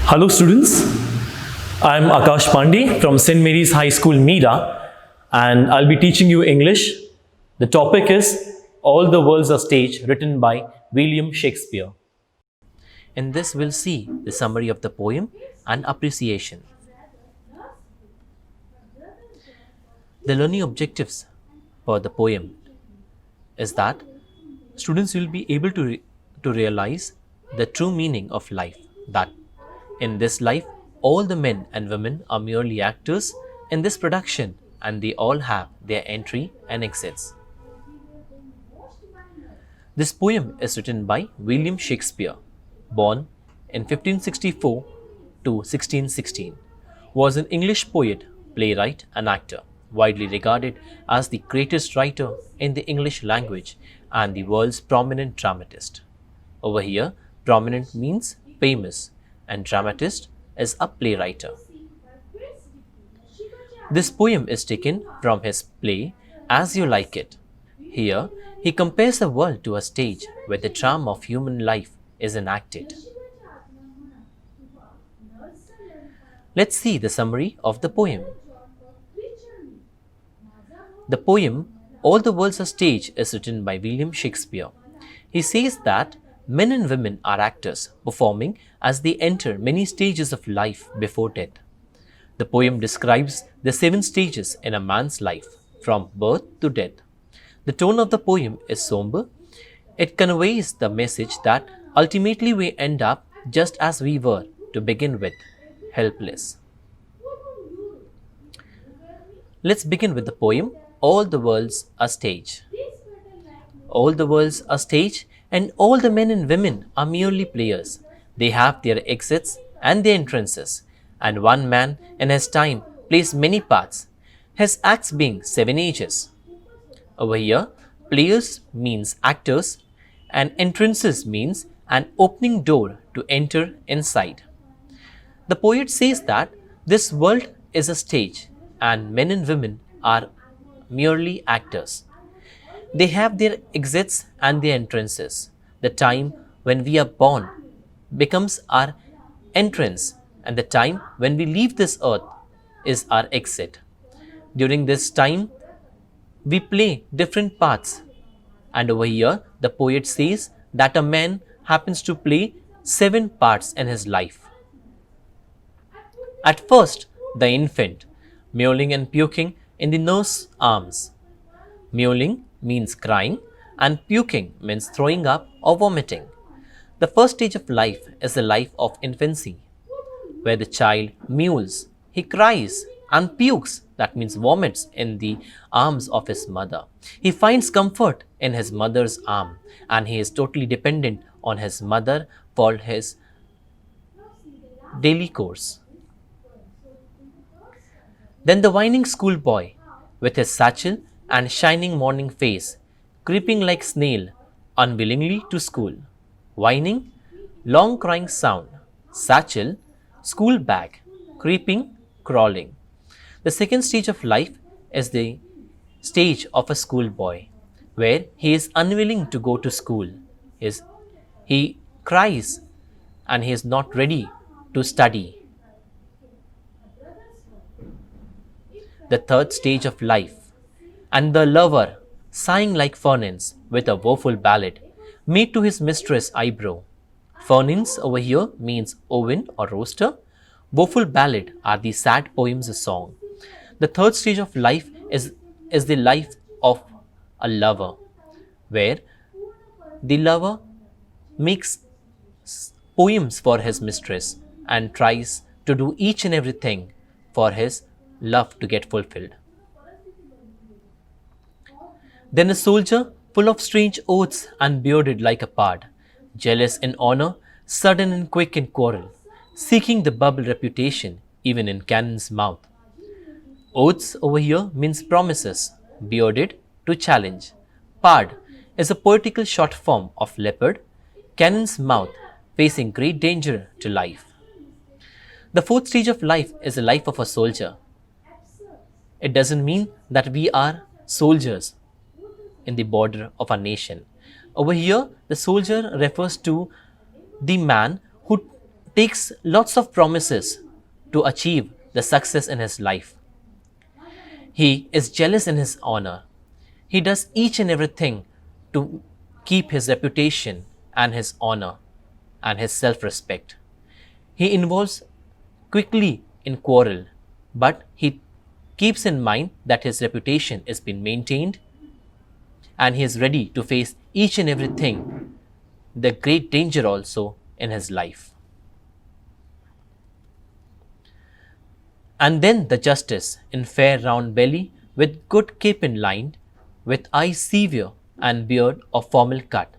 Hello students, I am Akash Pandey from St. Mary's High School, Meera, and I'll be teaching you English. The topic is All the World's a Stage, written by William Shakespeare. In this, we'll see the summary of the poem and appreciation. The learning objectives for the poem is that students will be able to realize the true meaning of life, that in this life, all the men and women are merely actors in this production and they all have their entry and exits. This poem is written by William Shakespeare, born in 1564 to 1616, was an English poet, playwright and actor, widely regarded as the greatest writer in the English language and the world's prominent dramatist. Over here, prominent means famous and dramatist is a playwright. This poem is taken from his play As You Like It. Here, he compares the world to a stage where the drama of human life is enacted. Let's see the summary of the poem. The poem All the World's a Stage is written by William Shakespeare. He says that men and women are actors performing as they enter many stages of life before death. The poem describes the 7 stages in a man's life, from birth to death. The tone of the poem is somber. It conveys the message that ultimately we end up just as we were to begin with, helpless. Let's begin with the poem All the World's a Stage. All the world's a stage, and all the men and women are merely players. They have their exits and their entrances, and one man in his time plays many parts, his acts being 7 ages. Over here, players means actors, and entrances means an opening door to enter inside. The poet says that this world is a stage, and men and women are merely actors. They have their exits and their entrances. The time when we are born becomes our entrance, and the time when we leave this earth is our exit. During this time, we play different parts. And over here, the poet says that a man happens to play 7 parts in his life. At first, the infant, mewling and puking in the nurse's arms. Mewling means crying, and puking means throwing up or vomiting. The first stage of life is the life of infancy, where the child mews, he cries and pukes, that means vomits, in the arms of his mother. He finds comfort in his mother's arm, and he is totally dependent on his mother for his daily course. Then the whining schoolboy, with his satchel and shining morning face, creeping like snail, unwillingly to school. Whining, long crying sound, satchel, school bag, creeping, crawling. The second stage of life is the stage of a schoolboy, where he is unwilling to go to school. He cries and he is not ready to study. The third stage of life, and the lover, sighing like Fernins, with a woeful ballad, made to his mistress' eyebrow. Fernins over here means oven or roaster. Woeful ballad are the sad poems of song. The third stage of life is the life of a lover, where the lover makes poems for his mistress and tries to do each and everything for his love to get fulfilled. Then a soldier, full of strange oaths and bearded like a pard, jealous in honor, sudden and quick in quarrel, seeking the bubble reputation even in cannon's mouth. Oaths over here means promises, bearded to challenge. Pard is a poetical short form of leopard, cannon's mouth, facing great danger to life. The fourth stage of life is the life of a soldier. It doesn't mean that we are soldiers in the border of a nation. Over here, the soldier refers to the man who takes lots of promises to achieve the success in his life. He is jealous in his honor. He does each and everything to keep his reputation and his honor and his self respect. He involves quickly in quarrel, but he keeps in mind that his reputation is being maintained and he is ready to face each and everything, the great danger also in his life. And then the justice in fair round belly, with good cape in line, with eyes severe and beard of formal cut,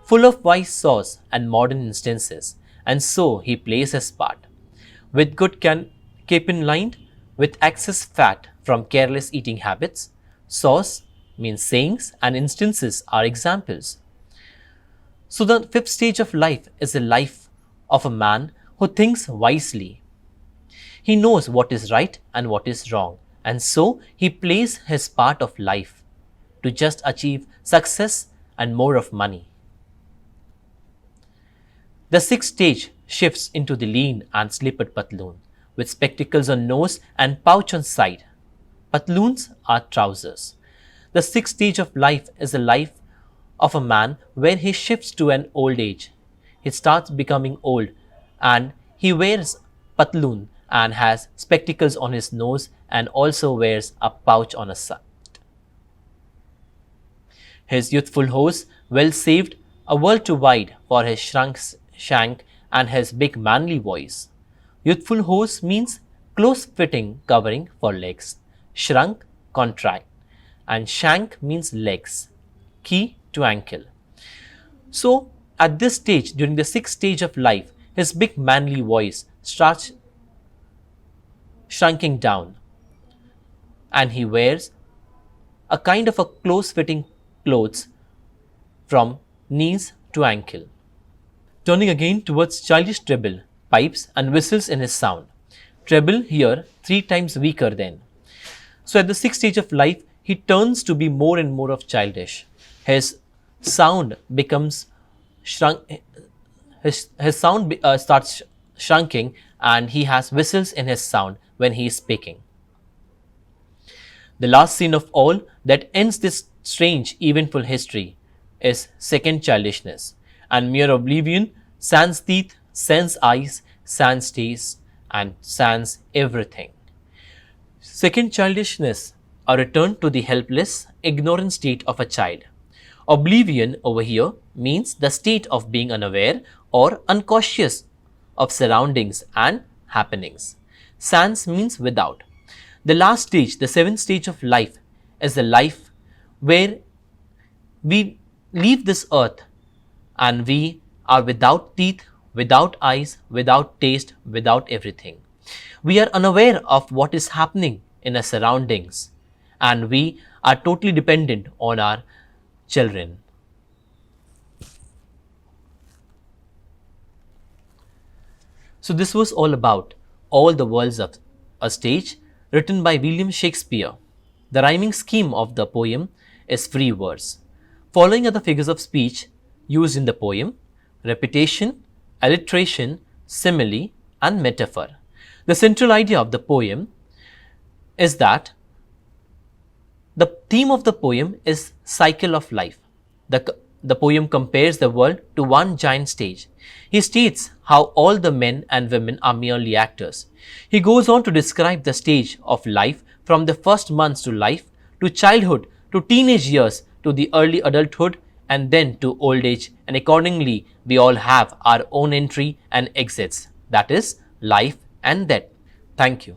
full of wise saws and modern instances, and so he plays his part. With good cape in line, with excess fat from careless eating habits, saws means sayings and instances are examples. So the fifth stage of life is the life of a man who thinks wisely. He knows what is right and what is wrong, and so he plays his part of life to just achieve success and more of money. The sixth stage shifts into the lean and slippered patloon, with spectacles on nose and pouch on side. Patloons are trousers. The sixth stage of life is the life of a man where he shifts to an old age. He starts becoming old and he wears patloon and has spectacles on his nose and also wears a pouch on his side. His youthful hose, well saved, a world too wide for his shank and his big manly voice. Youthful hose means close fitting covering for legs, shrunk, contract, and shank means legs, key to ankle. So, at this stage, during the sixth stage of life, his big manly voice starts shrinking down and he wears a kind of a close fitting clothes from knees to ankle. Turning again towards childish treble, pipes and whistles in his sound. Treble here 3 times weaker than. So at the sixth stage of life, he turns to be more and more of childish. His sound becomes shrunk. His sound starts shrinking, and he has whistles in his sound when he is speaking. The last scene of all that ends this strange, eventful history is second childishness, and mere oblivion, sans teeth, sans eyes, sans taste, and sans everything. Second childishness, a return to the helpless, ignorant state of a child. Oblivion over here means the state of being unaware or unconscious of surroundings and happenings. Sans means without. The last stage, the seventh stage of life, is the life where we leave this earth and we are without teeth, without eyes, without taste, without everything. We are unaware of what is happening in our surroundings and we are totally dependent on our children. So this was all about All the World's a Stage, written by William Shakespeare. The rhyming scheme of the poem is free verse. Following are the figures of speech used in the poem: repetition, alliteration, simile, and metaphor. The central idea of the poem is that the theme of the poem is cycle of life. The poem compares the world to one giant stage. He states how all the men and women are merely actors. He goes on to describe the stage of life from the first months to life, to childhood, to teenage years, to the early adulthood, and then to old age, and accordingly we all have our own entry and exits, that is life and death. Thank you.